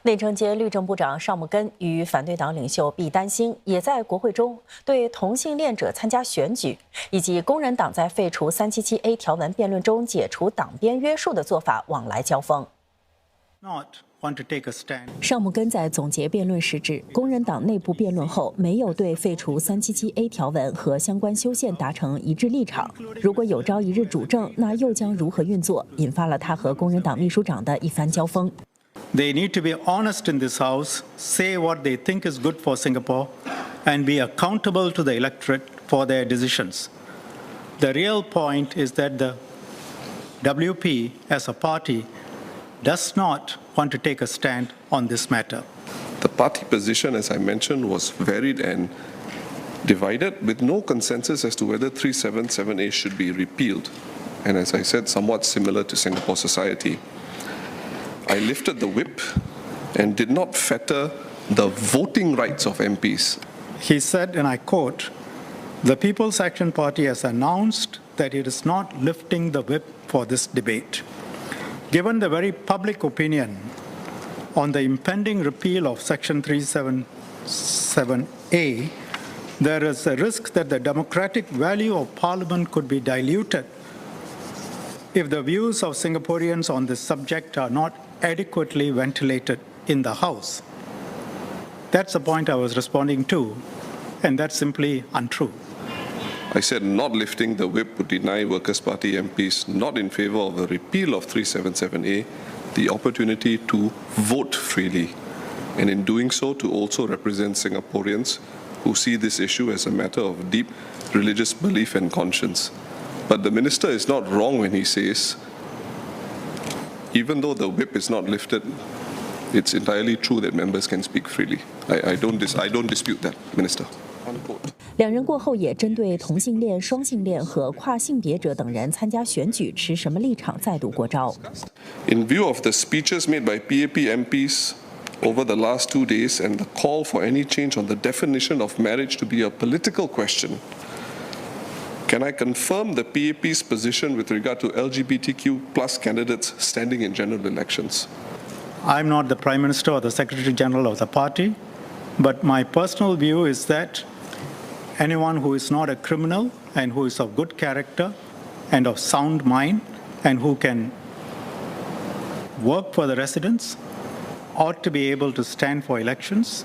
内政兼律政部长尚穆根与反对党领袖毕丹星也在国会中对同性恋者参加选举以及工人党在废除377A 条文辩论中解除党鞭约束的做法往来交锋。尚穆根在总结辩论时指，工人党内部辩论后没有对废除377A 条文和相关修宪达成一致立场。如果有朝一日主政，那又将如何运作？引发了他和工人党秘书长的一番交锋。They need to be honest in this House, say what they think is good for Singapore, and be accountable to the electorate for their decisions. The real point is that the WP, as a party, does not want to take a stand on this matter. The party position, as I mentioned, was varied and divided, with no consensus as to whether 377A should be repealed, and as I said, somewhat similar to Singapore society. I lifted the whip and did not fetter the voting rights of MPs. He said, and I quote, "The People's Action Party has announced that it is not lifting the whip for this debate. Given the very public opinion on the impending repeal of Section 377A, there is a risk that the democratic value of Parliament could be diluted if the views of Singaporeans on this subject are not adequately ventilated in the House." That's the point I was responding to, and that's simply untrue. I said not lifting the whip would deny Workers' Party MPs not in favour of the repeal of 377A the opportunity to vote freely, and in doing so to also represent Singaporeans who see this issue as a matter of deep religious belief and conscience. But the minister is not wrong when he says, even though the whip is not lifted, it's entirely true that members can speak freely. I don't dispute that, Minister. 两人过后也针对同性恋、双性恋和跨性别者等人参加选举持什么立场再度过招。In view of the speeches made by PAP MPs over the last 2 days and the call for any change on the definition of marriage to be a political question, can I confirm the PAP's position with regard to LGBTQ plus candidates standing in general elections? I'm not the Prime Minister or the Secretary General of the party, but my personal view is that anyone who is not a criminal and who is of good character and of sound mind and who can work for the residents ought to be able to stand for elections